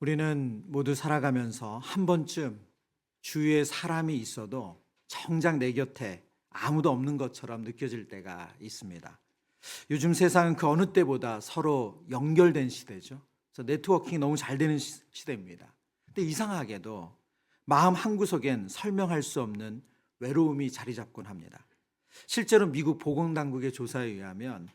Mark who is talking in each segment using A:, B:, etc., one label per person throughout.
A: 우리는 모두 살아가면서 한 번쯤 주위에 사람이 있어도 정작 내 곁에 아무도 없는 것처럼 느껴질 때가 있습니다. 요즘 세상은 그 어느 때보다 서로 연결된 시대죠. 그래서 네트워킹이 너무 잘 되는 시대입니다. 근데 이상하게도 마음 한구석엔 설명할 수 없는 외로움이 자리 잡곤 합니다. 실제로 미국 보건당국의 조사에 의하면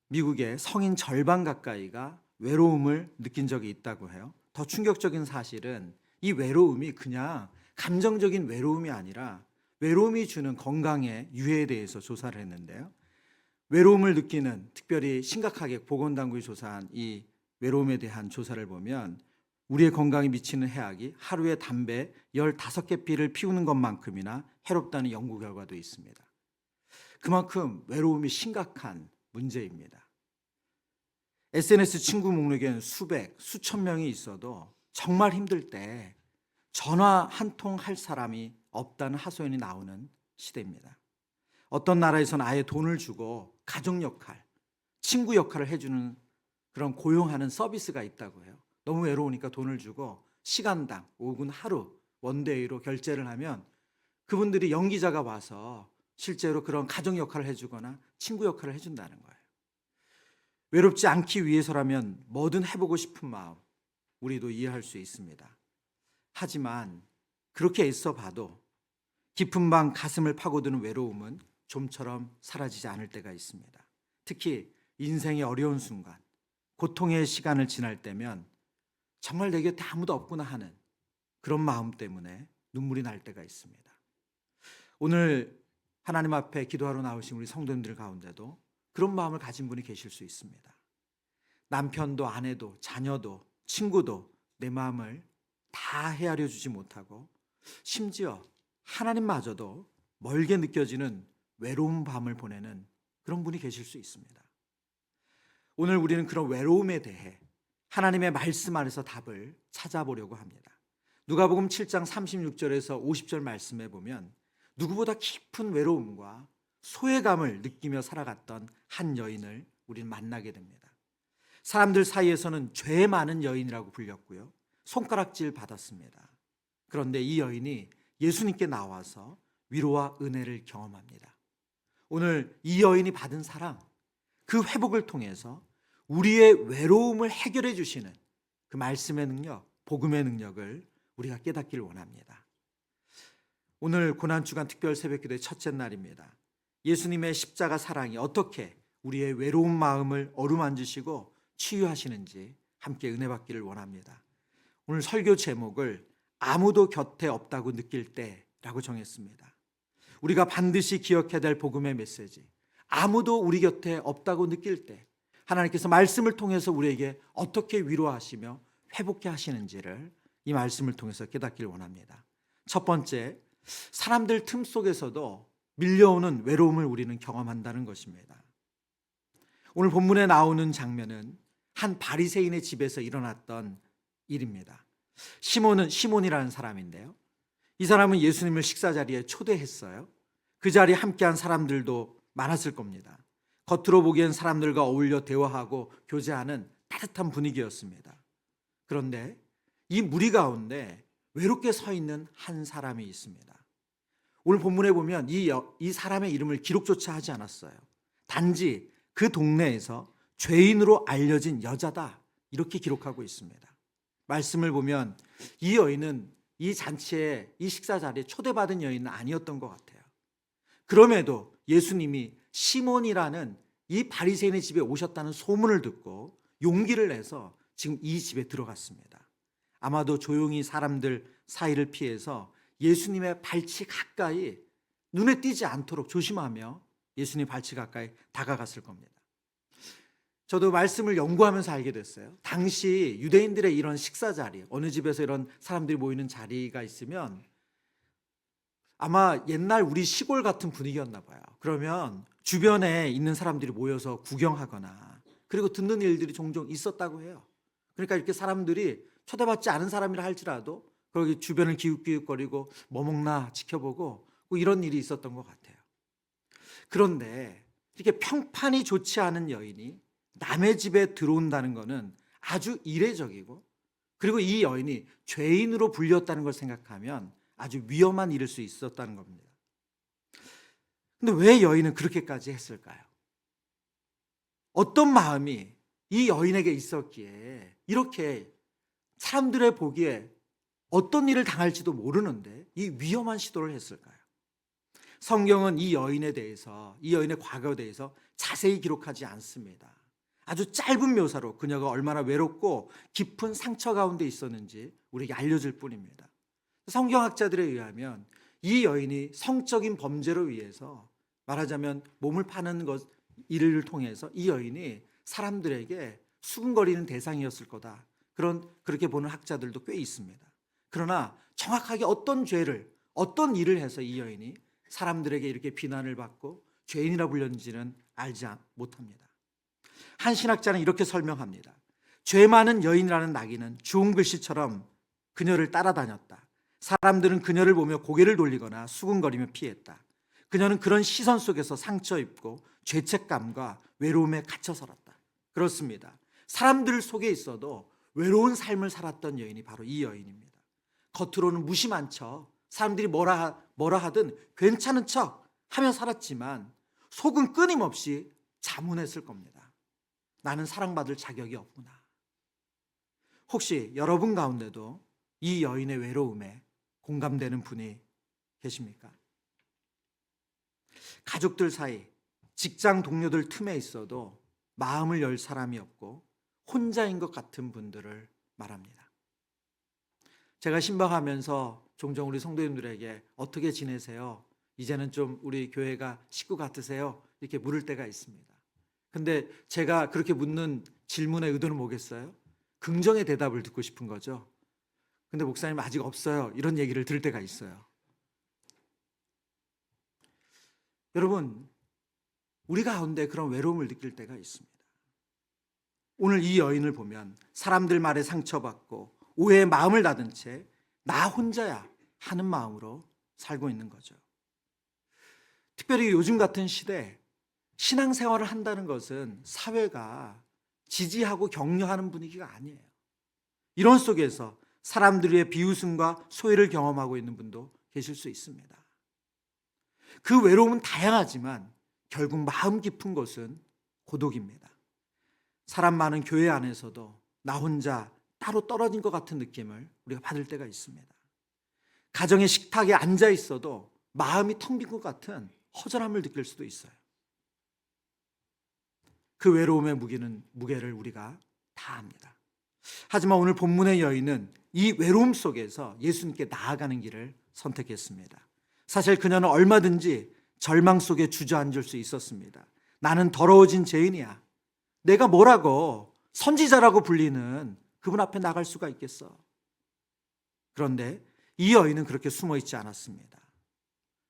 A: 미국의 성인 절반 가까이가 외로움을 느낀 적이 있다고 해요. 더 충격적인 사실은 이 외로움이 그냥 감정적인 외로움이 아니라 외로움이 주는 건강의 유해에 대해서 조사를 했는데요. 외로움을 느끼는, 특별히 심각하게 보건당국이 조사한 이 외로움에 대한 조사를 보면 우리의 건강에 미치는 해악이 하루에 담배 15개 피를 피우는 것만큼이나 해롭다는 연구 결과도 있습니다. 그만큼 외로움이 심각한 문제입니다. SNS 친구 목록에는 수백, 수천 명이 있어도 정말 힘들 때 전화 한 통 할 사람이 없다는 하소연이 나오는 시대입니다. 어떤 나라에서는 아예 돈을 주고 가족 역할, 친구 역할을 해주는 그런 고용하는 서비스가 있다고 해요. 너무 외로우니까 돈을 주고 시간당 혹은 하루 원데이로 결제를 하면 그분들이 연기자가 와서 실제로 그런 가족 역할을 해주거나 친구 역할을 해준다는 거예요. 외롭지 않기 위해서라면 뭐든 해보고 싶은 마음 우리도 이해할 수 있습니다. 하지만 그렇게 애써 봐도 깊은 방 가슴을 파고드는 외로움은 좀처럼 사라지지 않을 때가 있습니다. 특히 인생의 어려운 순간, 고통의 시간을 지날 때면 정말 내 곁에 아무도 없구나 하는 그런 마음 때문에 눈물이 날 때가 있습니다. 오늘 하나님 앞에 기도하러 나오신 우리 성도님들 가운데도 그런 마음을 가진 분이 계실 수 있습니다. 남편도 아내도 자녀도 친구도 내 마음을 다 헤아려 주지 못하고 심지어 하나님마저도 멀게 느껴지는 외로운 밤을 보내는 그런 분이 계실 수 있습니다. 오늘 우리는 그런 외로움에 대해 하나님의 말씀 안에서 답을 찾아보려고 합니다. 누가복음 7장 36절에서 50절 말씀에 보면 누구보다 깊은 외로움과 소외감을 느끼며 살아갔던 한 여인을 우리는 만나게 됩니다. 사람들 사이에서는 죄 많은 여인이라고 불렸고요. 손가락질 받았습니다. 그런데 이 여인이 예수님께 나와서 위로와 은혜를 경험합니다. 오늘 이 여인이 받은 사랑, 그 회복을 통해서 우리의 외로움을 해결해 주시는 그 말씀의 능력, 복음의 능력을 우리가 깨닫기를 원합니다. 오늘 고난주간 특별 새벽기도의 첫째 날입니다. 예수님의 십자가 사랑이 어떻게 우리의 외로운 마음을 어루만지시고 치유하시는지 함께 은혜 받기를 원합니다. 오늘 설교 제목을 아무도 곁에 없다고 느낄 때라고 정했습니다. 우리가 반드시 기억해야 될 복음의 메시지, 아무도 우리 곁에 없다고 느낄 때 하나님께서 말씀을 통해서 우리에게 어떻게 위로하시며 회복해 하시는지를 이 말씀을 통해서 깨닫기를 원합니다. 첫 번째, 사람들 틈 속에서도 밀려오는 외로움을 우리는 경험한다는 것입니다. 오늘 본문에 나오는 장면은 한 바리새인의 집에서 일어났던 일입니다. 시몬이라는 사람인데요. 이 사람은 예수님을 식사 자리에 초대했어요. 그 자리에 함께한 사람들도 많았을 겁니다. 겉으로 보기엔 사람들과 어울려 대화하고 교제하는 따뜻한 분위기였습니다. 그런데 이 무리 가운데 외롭게 서 있는 한 사람이 있습니다. 오늘 본문에 보면 이 사람의 이름을 기록조차 하지 않았어요. 단지 그 동네에서 죄인으로 알려진 여자다 이렇게 기록하고 있습니다. 말씀을 보면 이 여인은 이 잔치에, 이 식사 자리에 초대받은 여인은 아니었던 것 같아요. 그럼에도 예수님이 시몬이라는 이 바리새인의 집에 오셨다는 소문을 듣고 용기를 내서 지금 이 집에 들어갔습니다. 아마도 조용히 사람들 사이를 피해서 예수님의 발치 가까이 눈에 띄지 않도록 조심하며 예수님 발치 가까이 다가갔을 겁니다. 저도 말씀을 연구하면서 알게 됐어요. 당시 유대인들의 이런 식사 자리, 어느 집에서 이런 사람들이 모이는 자리가 있으면 아마 옛날 우리 시골 같은 분위기였나 봐요. 그러면 주변에 있는 사람들이 모여서 구경하거나 그리고 듣는 일들이 종종 있었다고 해요. 그러니까 이렇게 사람들이 초대받지 않은 사람이라 할지라도 거기 주변을 기웃기웃거리고 뭐 먹나 지켜보고 뭐 이런 일이 있었던 것 같아요. 그런데 이렇게 평판이 좋지 않은 여인이 남의 집에 들어온다는 것은 아주 이례적이고 그리고 이 여인이 죄인으로 불렸다는 걸 생각하면 아주 위험한 일일 수 있었다는 겁니다. 근데 왜 여인은 그렇게까지 했을까요? 어떤 마음이 이 여인에게 있었기에 이렇게 사람들의 보기에 어떤 일을 당할지도 모르는데 이 위험한 시도를 했을까요? 성경은 이 여인에 대해서, 이 여인의 과거에 대해서 자세히 기록하지 않습니다. 아주 짧은 묘사로 그녀가 얼마나 외롭고 깊은 상처 가운데 있었는지 우리에게 알려줄 뿐입니다. 성경학자들에 의하면 이 여인이 성적인 범죄로 인해서, 말하자면 몸을 파는 일을 통해서 이 여인이 사람들에게 수군거리는 대상이었을 거다. 그렇게 보는 학자들도 꽤 있습니다. 그러나 정확하게 어떤 죄를, 어떤 일을 해서 이 여인이 사람들에게 이렇게 비난을 받고 죄인이라 불렸는지는 알지 못합니다. 한 신학자는 이렇게 설명합니다. 죄 많은 여인이라는 낙인은 주홍 글씨처럼 그녀를 따라다녔다. 사람들은 그녀를 보며 고개를 돌리거나 수군거리며 피했다. 그녀는 그런 시선 속에서 상처 입고 죄책감과 외로움에 갇혀 살았다. 그렇습니다. 사람들 속에 있어도 외로운 삶을 살았던 여인이 바로 이 여인입니다. 겉으로는 무심한 척, 사람들이 뭐라 하든 괜찮은 척 하며 살았지만 속은 끊임없이 자문했을 겁니다. 나는 사랑받을 자격이 없구나. 혹시 여러분 가운데도 이 여인의 외로움에 공감되는 분이 계십니까? 가족들 사이, 직장 동료들 틈에 있어도 마음을 열 사람이 없고 혼자인 것 같은 분들을 말합니다. 제가 신방하면서 종종 우리 성도님들에게 어떻게 지내세요? 이제는 좀 우리 교회가 식구 같으세요? 이렇게 물을 때가 있습니다. 근데 제가 그렇게 묻는 질문의 의도는 뭐겠어요? 긍정의 대답을 듣고 싶은 거죠. 근데 목사님 아직 없어요. 이런 얘기를 들을 때가 있어요. 여러분, 우리 가운데 그런 외로움을 느낄 때가 있습니다. 오늘 이 여인을 보면 사람들 말에 상처받고 오해의 마음을 닫은 채 나 혼자야 하는 마음으로 살고 있는 거죠. 특별히 요즘 같은 시대 신앙생활을 한다는 것은 사회가 지지하고 격려하는 분위기가 아니에요. 이런 속에서 사람들의 비웃음과 소외를 경험하고 있는 분도 계실 수 있습니다. 그 외로움은 다양하지만 결국 마음 깊은 곳은 고독입니다. 사람 많은 교회 안에서도 나 혼자 따로 떨어진 것 같은 느낌을 우리가 받을 때가 있습니다. 가정의 식탁에 앉아 있어도 마음이 텅 빈 것 같은 허전함을 느낄 수도 있어요. 그 외로움의 무게를 우리가 다 압니다. 하지만 오늘 본문의 여인은 이 외로움 속에서 예수님께 나아가는 길을 선택했습니다. 사실 그녀는 얼마든지 절망 속에 주저앉을 수 있었습니다. 나는 더러워진 죄인이야. 내가 뭐라고 선지자라고 불리는 그분 앞에 나갈 수가 있겠어. 그런데 이 여인은 그렇게 숨어 있지 않았습니다.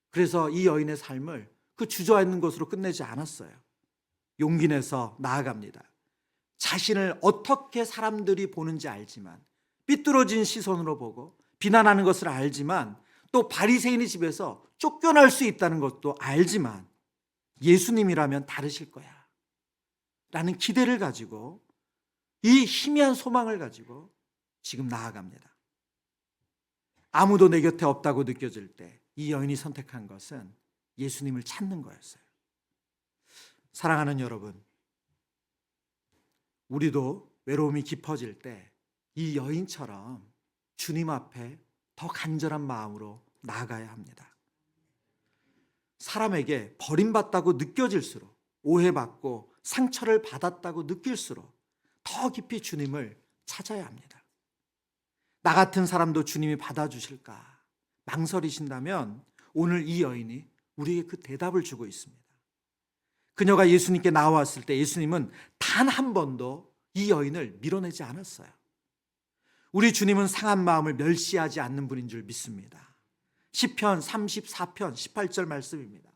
A: 그래서 이 여인의 삶을 그 주저앉는 것으로 끝내지 않았어요. 용기 내서 나아갑니다. 자신을 어떻게 사람들이 보는지 알지만, 삐뚤어진 시선으로 보고 비난하는 것을 알지만, 또 바리새인의 집에서 쫓겨날 수 있다는 것도 알지만 예수님이라면 다르실 거야 라는 기대를 가지고, 이 희미한 소망을 가지고 지금 나아갑니다. 아무도 내 곁에 없다고 느껴질 때 이 여인이 선택한 것은 예수님을 찾는 거였어요. 사랑하는 여러분, 우리도 외로움이 깊어질 때 이 여인처럼 주님 앞에 더 간절한 마음으로 나아가야 합니다. 사람에게 버림받다고 느껴질수록, 오해받고 상처를 받았다고 느낄수록 더 깊이 주님을 찾아야 합니다. 나 같은 사람도 주님이 받아주실까 망설이신다면 오늘 이 여인이 우리에게 그 대답을 주고 있습니다. 그녀가 예수님께 나왔을 때 예수님은 단 한 번도 이 여인을 밀어내지 않았어요. 우리 주님은 상한 마음을 멸시하지 않는 분인 줄 믿습니다. 시편 34편 18절 말씀입니다.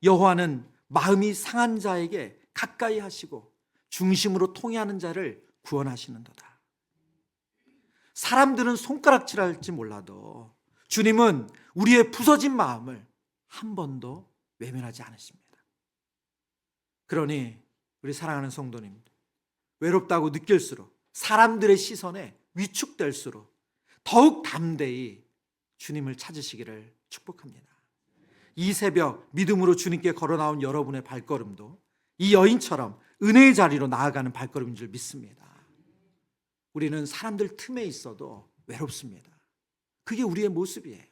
A: 여호와는 마음이 상한 자에게 가까이 하시고 중심으로 통회하는 자를 구원하시는도다. 사람들은 손가락질할지 몰라도 주님은 우리의 부서진 마음을 한 번도 외면하지 않으십니다. 그러니 우리 사랑하는 성도님들, 외롭다고 느낄수록, 사람들의 시선에 위축될수록 더욱 담대히 주님을 찾으시기를 축복합니다. 이 새벽 믿음으로 주님께 걸어 나온 여러분의 발걸음도 이 여인처럼 은혜의 자리로 나아가는 발걸음인 줄 믿습니다. 우리는 사람들 틈에 있어도 외롭습니다. 그게 우리의 모습이에요.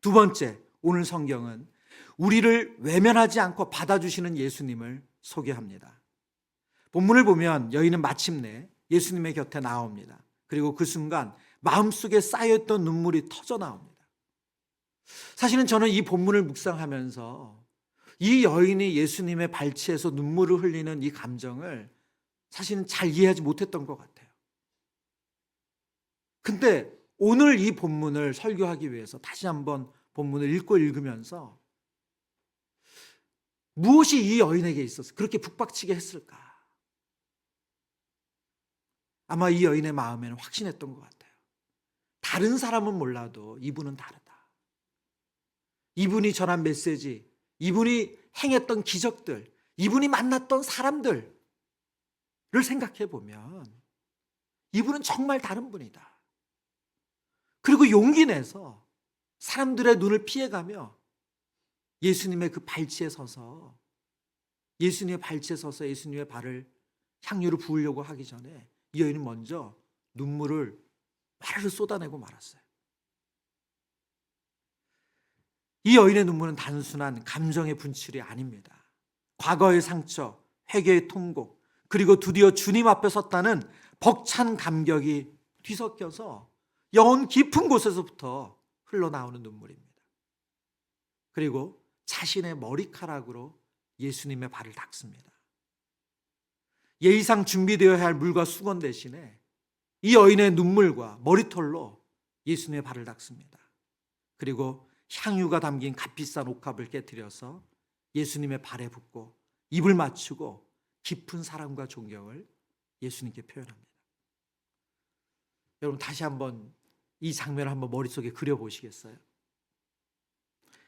A: 두 번째, 오늘 성경은 우리를 외면하지 않고 받아주시는 예수님을 소개합니다. 본문을 보면 여인은 마침내 예수님의 곁에 나옵니다. 그리고 그 순간 마음속에 쌓여있던 눈물이 터져 나옵니다. 사실은 저는 이 본문을 묵상하면서 이 여인이 예수님의 발치에서 눈물을 흘리는 이 감정을 사실은 잘 이해하지 못했던 것 같아요. 근데 오늘 이 본문을 설교하기 위해서 다시 한번 본문을 읽으면서 무엇이 이 여인에게 있어서 그렇게 북박치게 했을까? 아마 이 여인의 마음에는 확신했던 것 같아요. 다른 사람은 몰라도 이분은 다르다. 이분이 전한 메시지, 이분이 행했던 기적들, 이분이 만났던 사람들을 생각해 보면 이분은 정말 다른 분이다. 그리고 용기 내서 사람들의 눈을 피해가며 예수님의 그 발치에 서서 예수님의 발을 향유를 부으려고 하기 전에 이 여인은 먼저 눈물을 와르르 쏟아내고 말았어요. 이 여인의 눈물은 단순한 감정의 분출이 아닙니다. 과거의 상처, 회개의 통곡, 그리고 드디어 주님 앞에 섰다는 벅찬 감격이 뒤섞여서 영혼 깊은 곳에서부터 흘러나오는 눈물입니다. 그리고 자신의 머리카락으로 예수님의 발을 닦습니다. 예의상 준비되어야 할 물과 수건 대신에 이 여인의 눈물과 머리털로 예수님의 발을 닦습니다. 그리고 향유가 담긴 값비싼 옥합을 깨뜨려서 예수님의 발에 붓고 입을 맞추고 깊은 사랑과 존경을 예수님께 표현합니다. 여러분 다시 한번 이 장면을 한번 머릿속에 그려보시겠어요?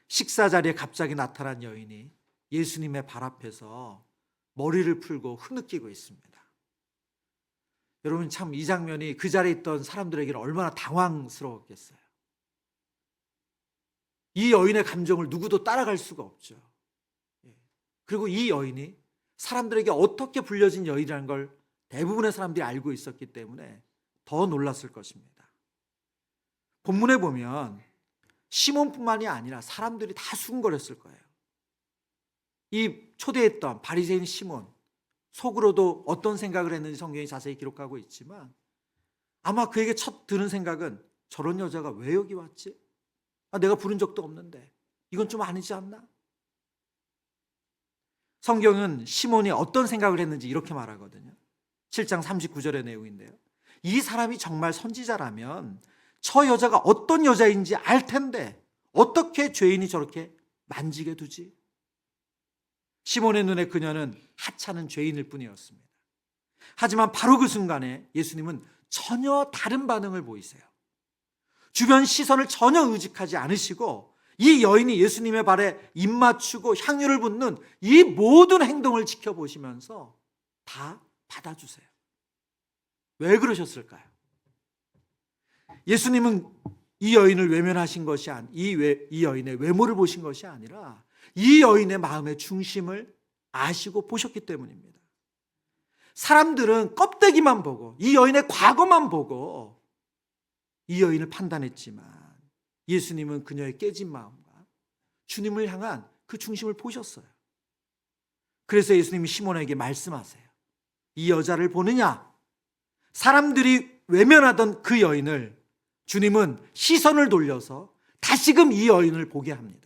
A: 식사 자리에 갑자기 나타난 여인이 예수님의 발 앞에서 머리를 풀고 흐느끼고 있습니다. 여러분 참 이 장면이 그 자리에 있던 사람들에게는 얼마나 당황스러웠겠어요. 이 여인의 감정을 누구도 따라갈 수가 없죠. 그리고 이 여인이 사람들에게 어떻게 불려진 여인이라는 걸 대부분의 사람들이 알고 있었기 때문에 더 놀랐을 것입니다. 본문에 보면 시몬뿐만이 아니라 사람들이 다 수군거렸을 거예요. 이 초대했던 바리새인 시몬, 속으로도 어떤 생각을 했는지 성경이 자세히 기록하고 있지만 아마 그에게 첫 드는 생각은 저런 여자가 왜 여기 왔지? 내가 부른 적도 없는데 이건 좀 아니지 않나? 성경은 시몬이 어떤 생각을 했는지 이렇게 말하거든요. 7장 39절의 내용인데요. 이 사람이 정말 선지자라면 저 여자가 어떤 여자인지 알 텐데 어떻게 죄인이 저렇게 만지게 두지? 시몬의 눈에 그녀는 하찮은 죄인일 뿐이었습니다. 하지만 바로 그 순간에 예수님은 전혀 다른 반응을 보이세요. 주변 시선을 전혀 의식하지 않으시고 이 여인이 예수님의 발에 입 맞추고 향유를 붓는 이 모든 행동을 지켜보시면서 다 받아주세요. 왜 그러셨을까요? 예수님은 이 여인을 외면하신 것이 이 여인의 외모를 보신 것이 아니라 이 여인의 마음의 중심을 아시고 보셨기 때문입니다. 사람들은 껍데기만 보고 이 여인의 과거만 보고 이 여인을 판단했지만 예수님은 그녀의 깨진 마음과 주님을 향한 그 중심을 보셨어요. 그래서 예수님이 시몬에게 말씀하세요. 이 여자를 보느냐? 사람들이 외면하던 그 여인을 주님은 시선을 돌려서 다시금 이 여인을 보게 합니다.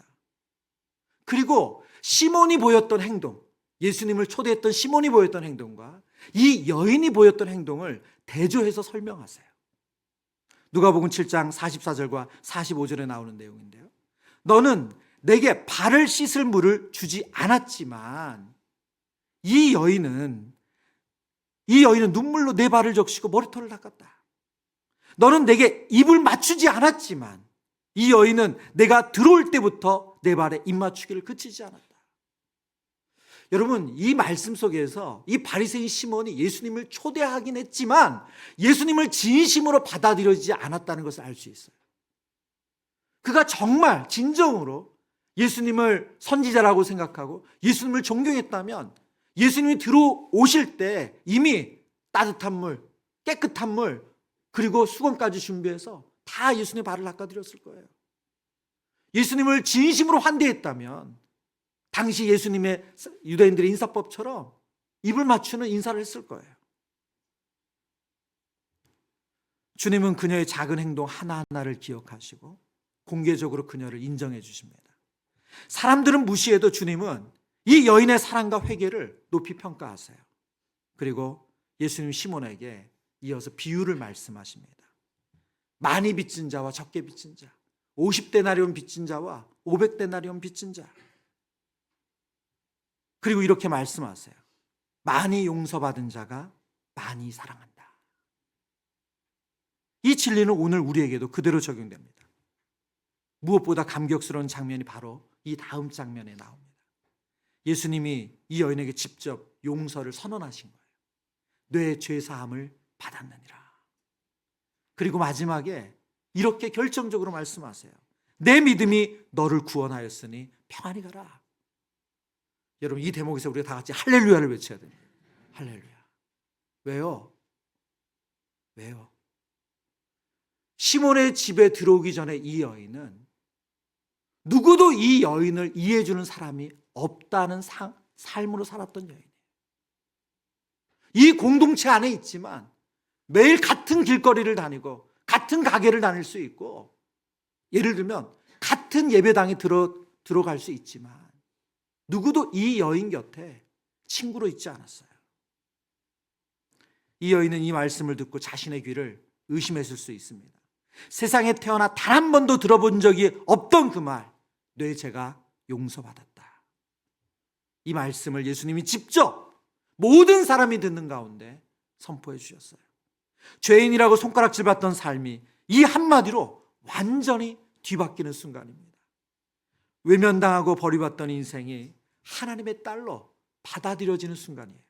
A: 그리고 시몬이 보였던 행동, 예수님을 초대했던 시몬이 보였던 행동과 이 여인이 보였던 행동을 대조해서 설명하세요. 누가복음 7장 44절과 45절에 나오는 내용인데요. 너는 내게 발을 씻을 물을 주지 않았지만 이 여인은 눈물로 내 발을 적시고 머리털을 닦았다. 너는 내게 입을 맞추지 않았지만 이 여인은 내가 들어올 때부터 내 발에 입 맞추기를 그치지 않았다. 여러분, 이 말씀 속에서 이 바리새인 시몬이 예수님을 초대하긴 했지만 예수님을 진심으로 받아들여지지 않았다는 것을 알 수 있어요. 그가 정말 진정으로 예수님을 선지자라고 생각하고 예수님을 존경했다면 예수님이 들어오실 때 이미 따뜻한 물, 깨끗한 물, 그리고 수건까지 준비해서 다 예수님의 발을 닦아드렸을 거예요. 예수님을 진심으로 환대했다면 당시 예수님의 유대인들의 인사법처럼 입을 맞추는 인사를 했을 거예요. 주님은 그녀의 작은 행동 하나하나를 기억하시고 공개적으로 그녀를 인정해 주십니다. 사람들은 무시해도 주님은 이 여인의 사랑과 회개를 높이 평가하세요. 그리고 예수님 시몬에게 이어서 비유를 말씀하십니다. 많이 빚진 자와 적게 빚진 자, 50데나리온 빚진 자와 500데나리온 빚진 자. 그리고 이렇게 말씀하세요. 많이 용서받은 자가 많이 사랑한다. 이 진리는 오늘 우리에게도 그대로 적용됩니다. 무엇보다 감격스러운 장면이 바로 이 다음 장면에 나옵니다. 예수님이 이 여인에게 직접 용서를 선언하신 거예요. 내 죄사함을 받았느니라. 그리고 마지막에 이렇게 결정적으로 말씀하세요. 내 믿음이 너를 구원하였으니 평안히 가라. 여러분, 이 대목에서 우리가 다 같이 할렐루야를 외쳐야 됩니다. 할렐루야. 왜요? 왜요? 시몬의 집에 들어오기 전에 이 여인은 누구도 이 여인을 이해해 주는 사람이 없다는 삶으로 살았던 여인이에요. 이 공동체 안에 있지만 매일 같은 길거리를 다니고 같은 가게를 다닐 수 있고, 예를 들면 같은 예배당에 들어갈 수 있지만 누구도 이 여인 곁에 친구로 있지 않았어요. 이 여인은 이 말씀을 듣고 자신의 귀를 의심했을 수 있습니다. 세상에 태어나 단 한 번도 들어본 적이 없던 그 말, 내 죄가 용서받았다. 이 말씀을 예수님이 직접 모든 사람이 듣는 가운데 선포해 주셨어요. 죄인이라고 손가락질 받던 삶이 이 한마디로 완전히 뒤바뀌는 순간입니다. 외면당하고 버림받던 인생이 하나님의 딸로 받아들여지는 순간이에요.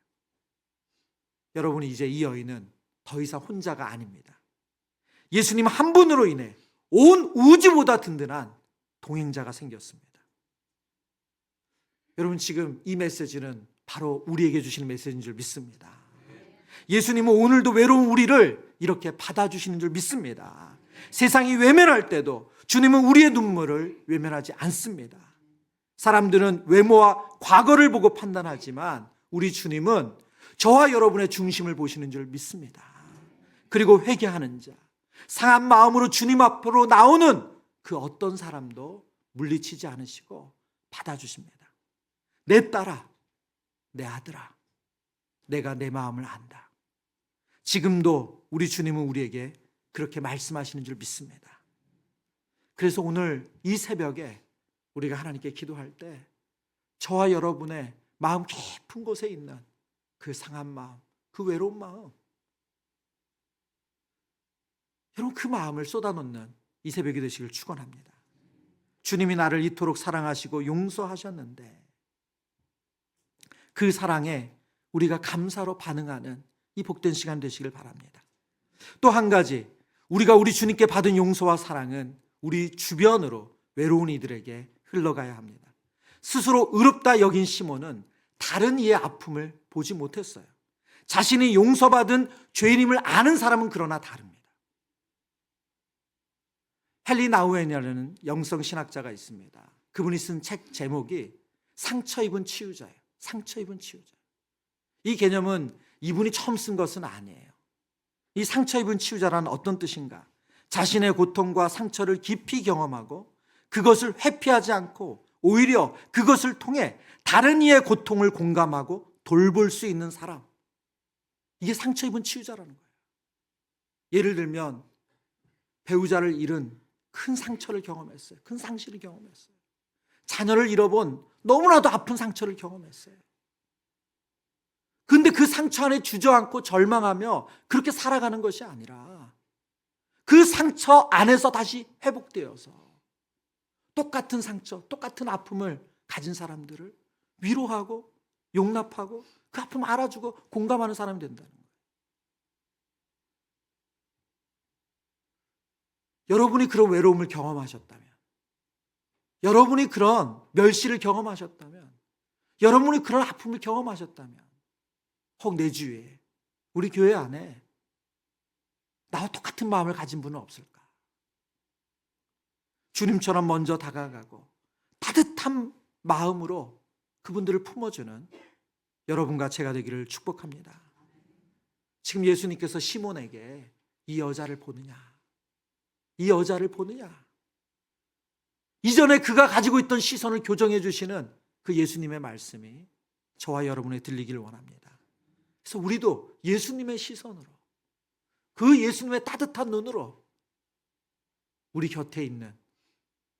A: 여러분, 이제 이 여인은 더 이상 혼자가 아닙니다. 예수님 한 분으로 인해 온 우주보다 든든한 동행자가 생겼습니다. 여러분, 지금 이 메시지는 바로 우리에게 주시는 메시지인 줄 믿습니다. 예수님은 오늘도 외로운 우리를 이렇게 받아주시는 줄 믿습니다. 세상이 외면할 때도 주님은 우리의 눈물을 외면하지 않습니다. 사람들은 외모와 과거를 보고 판단하지만 우리 주님은 저와 여러분의 중심을 보시는 줄 믿습니다. 그리고 회개하는 자, 상한 마음으로 주님 앞으로 나오는 그 어떤 사람도 물리치지 않으시고 받아주십니다. 내 딸아, 내 아들아, 내가 내 마음을 안다. 지금도 우리 주님은 우리에게 그렇게 말씀하시는 줄 믿습니다. 그래서 오늘 이 새벽에 우리가 하나님께 기도할 때 저와 여러분의 마음 깊은 곳에 있는 그 상한 마음, 그 외로운 마음, 여러분 그 마음을 쏟아놓는 이 새벽이 되시길 축원합니다. 주님이 나를 이토록 사랑하시고 용서하셨는데 그 사랑에 우리가 감사로 반응하는 이 복된 시간 되시길 바랍니다. 또 한 가지, 우리가 우리 주님께 받은 용서와 사랑은 우리 주변으로 외로운 이들에게 흘러가야 합니다. 스스로 의롭다 여긴 시몬은 다른 이의 아픔을 보지 못했어요. 자신이 용서받은 죄인임을 아는 사람은 그러나 다릅니다. 헨리 나우엔이라는 영성 신학자가 있습니다. 그분이 쓴 책 제목이 상처 입은 치유자예요. 상처 입은 치유자. 이 개념은 이분이 처음 쓴 것은 아니에요. 이 상처 입은 치유자라는 어떤 뜻인가? 자신의 고통과 상처를 깊이 경험하고 그것을 회피하지 않고 오히려 그것을 통해 다른 이의 고통을 공감하고 돌볼 수 있는 사람. 이게 상처 입은 치유자라는 거예요. 예를 들면 배우자를 잃은 큰 상처를 경험했어요. 큰 상실을 경험했어요. 자녀를 잃어본 너무나도 아픈 상처를 경험했어요. 그런데 그 상처 안에 주저앉고 절망하며 그렇게 살아가는 것이 아니라 그 상처 안에서 다시 회복되어서 똑같은 상처, 똑같은 아픔을 가진 사람들을 위로하고 용납하고 그 아픔 알아주고 공감하는 사람이 된다는 거예요. 여러분이 그런 외로움을 경험하셨다면, 여러분이 그런 멸시를 경험하셨다면, 여러분이 그런 아픔을 경험하셨다면, 혹 내 주위에, 우리 교회 안에 나와 똑같은 마음을 가진 분은 없을까? 주님처럼 먼저 다가가고 따뜻한 마음으로 그분들을 품어주는 여러분과 제가 되기를 축복합니다. 지금 예수님께서 시몬에게 이 여자를 보느냐? 이 여자를 보느냐? 이전에 그가 가지고 있던 시선을 교정해 주시는 그 예수님의 말씀이 저와 여러분에 들리기를 원합니다. 그래서 우리도 예수님의 시선으로, 그 예수님의 따뜻한 눈으로 우리 곁에 있는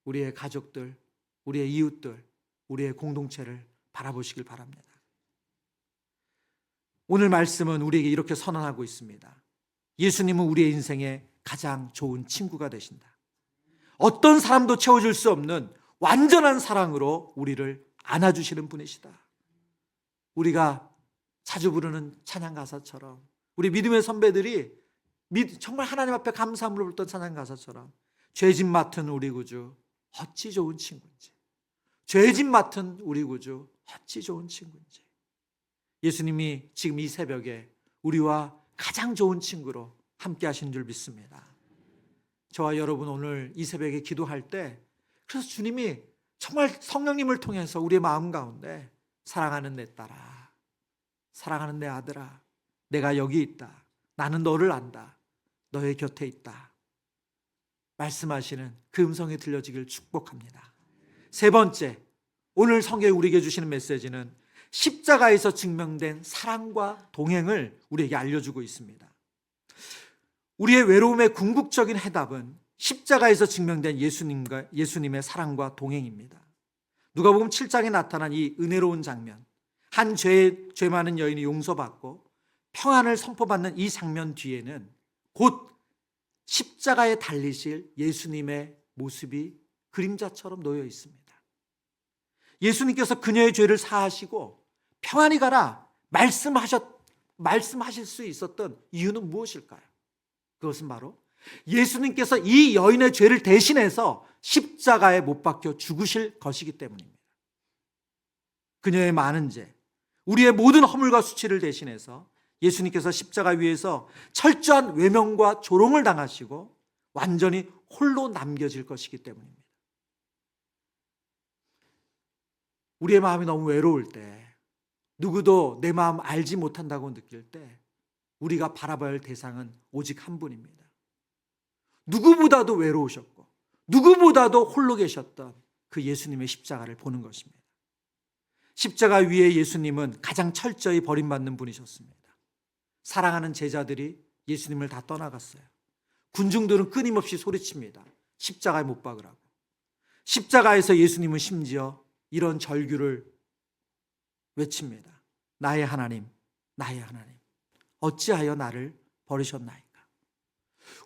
A: 우리의 가족들, 우리의 이웃들, 우리의 공동체를 바라보시길 바랍니다. 오늘 말씀은 우리에게 이렇게 선언하고 있습니다. 예수님은 우리의 인생의 가장 좋은 친구가 되신다. 어떤 사람도 채워줄 수 없는 완전한 사랑으로 우리를 안아주시는 분이시다. 우리가 자주 부르는 찬양 가사처럼, 우리 믿음의 선배들이 정말 하나님 앞에 감사함으로 불렀던 찬양 가사처럼, 죄짐 맡은 우리 구주 어찌 좋은 친구인지, 죄짐 맡은 우리 구주 어찌 좋은 친구인지. 예수님이 지금 이 새벽에 우리와 가장 좋은 친구로 함께 하신 줄 믿습니다. 저와 여러분 오늘 이 새벽에 기도할 때, 그래서 주님이 정말 성령님을 통해서 우리의 마음 가운데 사랑하는 내 딸아, 사랑하는 내 아들아, 내가 여기 있다, 나는 너를 안다, 너의 곁에 있다 말씀하시는 그 음성이 들려지길 축복합니다. 세 번째, 오늘 성경이 우리에게 주시는 메시지는 십자가에서 증명된 사랑과 동행을 우리에게 알려주고 있습니다. 우리의 외로움의 궁극적인 해답은 십자가에서 증명된 예수님의 사랑과 동행입니다. 누가복음 7장에 나타난 이 은혜로운 장면, 한 죄 많은 여인이 용서받고 평안을 선포받는 이 장면 뒤에는 곧 십자가에 달리실 예수님의 모습이 그림자처럼 놓여 있습니다. 예수님께서 그녀의 죄를 사하시고 평안히 가라 말씀하실 수 있었던 이유는 무엇일까요? 그것은 바로 예수님께서 이 여인의 죄를 대신해서 십자가에 못 박혀 죽으실 것이기 때문입니다. 그녀의 많은 죄, 우리의 모든 허물과 수치를 대신해서 예수님께서 십자가 위에서 철저한 외면과 조롱을 당하시고 완전히 홀로 남겨질 것이기 때문입니다. 우리의 마음이 너무 외로울 때, 누구도 내 마음 알지 못한다고 느낄 때 우리가 바라봐야 할 대상은 오직 한 분입니다. 누구보다도 외로우셨고 누구보다도 홀로 계셨던 그 예수님의 십자가를 보는 것입니다. 십자가 위에 예수님은 가장 철저히 버림받는 분이셨습니다. 사랑하는 제자들이 예수님을 다 떠나갔어요. 군중들은 끊임없이 소리칩니다. 십자가에 못 박으라고. 십자가에서 예수님은 심지어 이런 절규를 외칩니다. 나의 하나님, 나의 하나님, 어찌하여 나를 버리셨나이까.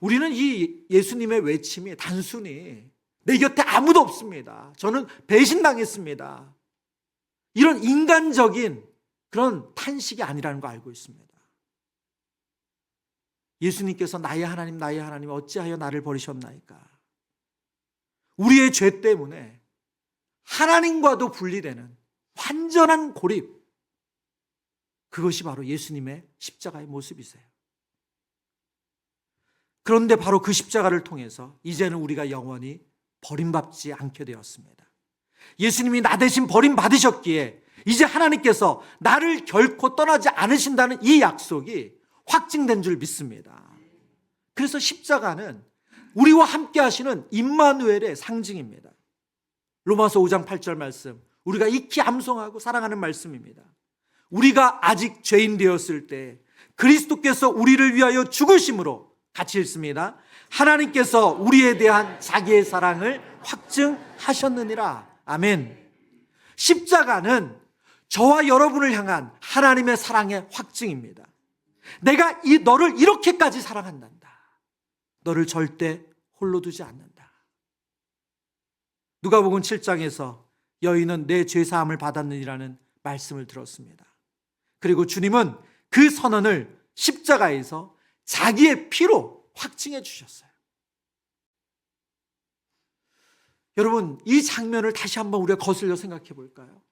A: 우리는 이 예수님의 외침이 단순히 내 곁에 아무도 없습니다, 저는 배신당했습니다, 이런 인간적인 그런 탄식이 아니라는 거 알고 있습니다. 예수님께서 나의 하나님, 나의 하나님, 어찌하여 나를 버리셨나이까. 우리의 죄 때문에 하나님과도 분리되는 완전한 고립, 그것이 바로 예수님의 십자가의 모습이세요. 그런데 바로 그 십자가를 통해서 이제는 우리가 영원히 버림받지 않게 되었습니다. 예수님이 나 대신 버림받으셨기에 이제 하나님께서 나를 결코 떠나지 않으신다는 이 약속이 확증된 줄 믿습니다. 그래서 십자가는 우리와 함께 하시는 임마누엘의 상징입니다. 로마서 5장 8절 말씀, 우리가 익히 암송하고 사랑하는 말씀입니다. 우리가 아직 죄인 되었을 때 그리스도께서 우리를 위하여 죽으심으로, 같이 읽습니다, 하나님께서 우리에 대한 자기의 사랑을 확증하셨느니라. 아멘. 십자가는 저와 여러분을 향한 하나님의 사랑의 확증입니다. 내가 너를 이렇게까지 사랑한단다. 너를 절대 홀로 두지 않는다. 누가복음 7장에서 여인은 내 죄사함을 받았느니라는 말씀을 들었습니다. 그리고 주님은 그 선언을 십자가에서 자기의 피로 확증해 주셨어요. 여러분, 이 장면을 다시 한번 우리가 거슬려 생각해 볼까요?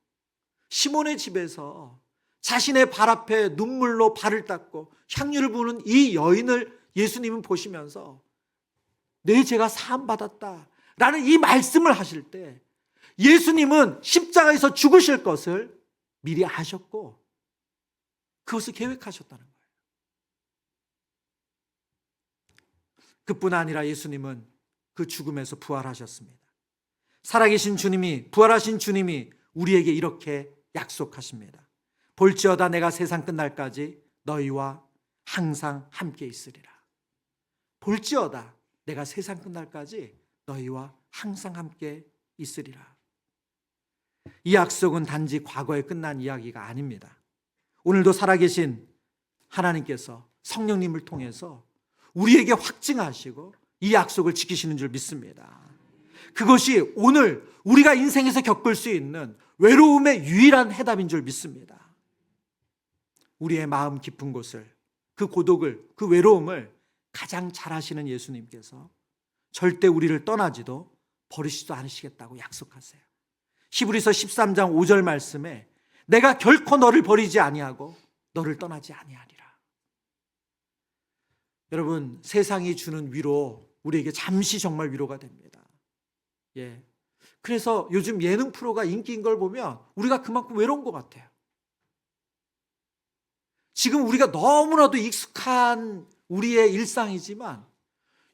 A: 시몬의 집에서 자신의 발 앞에 눈물로 발을 닦고 향유를 부는 이 여인을 예수님은 보시면서 내 죄가 사함받았다 라는 이 말씀을 하실 때 예수님은 십자가에서 죽으실 것을 미리 아셨고 그것을 계획하셨다는 거예요. 그뿐 아니라 예수님은 그 죽음에서 부활하셨습니다. 살아계신 주님이, 부활하신 주님이 우리에게 이렇게 약속하십니다. 볼지어다 내가 세상 끝날까지 너희와 항상 함께 있으리라. 볼지어다 내가 세상 끝날까지 너희와 항상 함께 있으리라. 이 약속은 단지 과거에 끝난 이야기가 아닙니다. 오늘도 살아계신 하나님께서 성령님을 통해서 우리에게 확증하시고 이 약속을 지키시는 줄 믿습니다. 그것이 오늘 우리가 인생에서 겪을 수 있는 외로움의 유일한 해답인 줄 믿습니다. 우리의 마음 깊은 곳을, 그 고독을, 그 외로움을 가장 잘 아시는 예수님께서 절대 우리를 떠나지도 버리시지도 않으시겠다고 약속하세요. 히브리서 13장 5절 말씀에 내가 결코 너를 버리지 아니하고 너를 떠나지 아니하리라. 여러분, 세상이 주는 위로 우리에게 잠시 정말 위로가 됩니다. 예. 그래서 요즘 예능 프로가 인기인 걸 보면 우리가 그만큼 외로운 것 같아요. 지금 우리가 너무나도 익숙한 우리의 일상이지만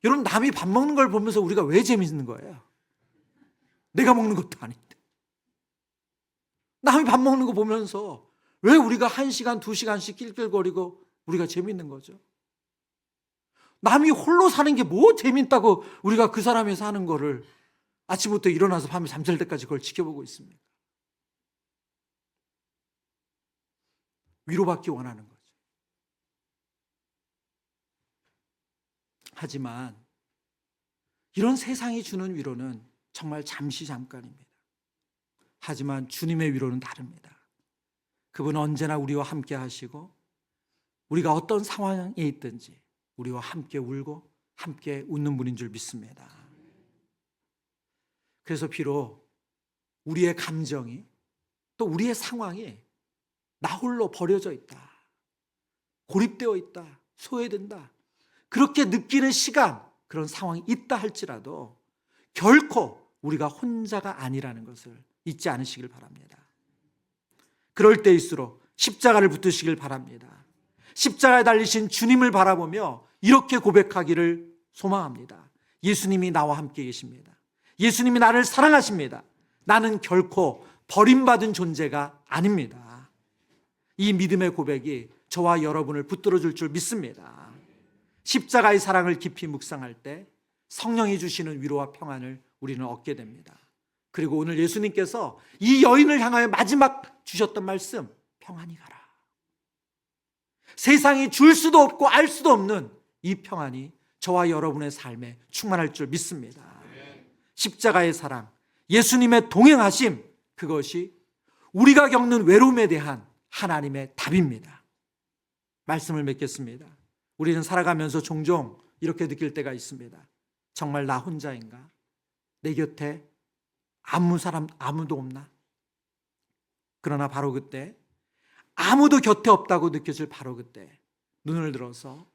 A: 여러분, 남이 밥 먹는 걸 보면서 우리가 왜 재밌는 거예요? 내가 먹는 것도 아닌데. 남이 밥 먹는 거 보면서 왜 우리가 1시간, 2시간씩 낄낄거리고 우리가 재밌는 거죠? 남이 홀로 사는 게 뭐 재밌다고 우리가 그 사람이 사는 거를 아침부터 일어나서 밤에 잠잘 때까지 그걸 지켜보고 있습니다. 위로받기 원하는 거죠. 하지만 이런 세상이 주는 위로는 정말 잠깐입니다. 하지만 주님의 위로는 다릅니다. 그분은 언제나 우리와 함께 하시고 우리가 어떤 상황에 있든지 우리와 함께 울고 함께 웃는 분인 줄 믿습니다. 그래서 비록 우리의 감정이 또 우리의 상황이 나 홀로 버려져 있다, 고립되어 있다, 소외된다, 그렇게 느끼는 시간, 그런 상황이 있다 할지라도 결코 우리가 혼자가 아니라는 것을 잊지 않으시길 바랍니다. 그럴 때일수록 십자가를 붙드시길 바랍니다. 십자가에 달리신 주님을 바라보며 이렇게 고백하기를 소망합니다. 예수님이 나와 함께 계십니다. 예수님이 나를 사랑하십니다. 나는 결코 버림받은 존재가 아닙니다. 이 믿음의 고백이 저와 여러분을 붙들어줄 줄 믿습니다. 십자가의 사랑을 깊이 묵상할 때 성령이 주시는 위로와 평안을 우리는 얻게 됩니다. 그리고 오늘 예수님께서 이 여인을 향하여 마지막 주셨던 말씀, 평안히 가라. 세상이 줄 수도 없고 알 수도 없는 이 평안이 저와 여러분의 삶에 충만할 줄 믿습니다. 십자가의 사랑, 예수님의 동행하심, 그것이 우리가 겪는 외로움에 대한 하나님의 답입니다. 말씀을 맺겠습니다. 우리는 살아가면서 종종 이렇게 느낄 때가 있습니다. 정말 나 혼자인가? 내 곁에 아무도 없나? 그러나 바로 그때, 아무도 곁에 없다고 느껴질 바로 그때 눈을 들어서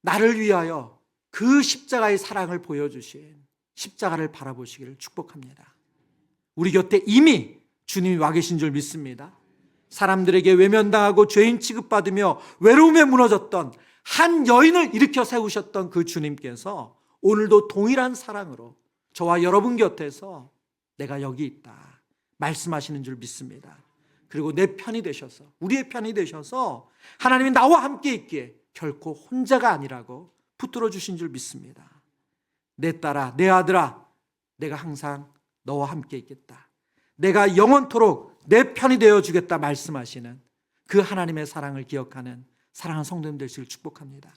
A: 나를 위하여 그 십자가의 사랑을 보여주신 십자가를 바라보시기를 축복합니다. 우리 곁에 이미 주님이 와 계신 줄 믿습니다. 사람들에게 외면당하고 죄인 취급받으며 외로움에 무너졌던 한 여인을 일으켜 세우셨던 그 주님께서 오늘도 동일한 사랑으로 저와 여러분 곁에서 내가 여기 있다 말씀하시는 줄 믿습니다. 그리고 내 편이 되셔서, 우리의 편이 되셔서 하나님이 나와 함께 있기에 결코 혼자가 아니라고 붙들어 주신 줄 믿습니다. 내 딸아, 내 아들아, 내가 항상 너와 함께 있겠다, 내가 영원토록 내 편이 되어주겠다 말씀하시는 그 하나님의 사랑을 기억하는 사랑하는 성도님 되시길 축복합니다.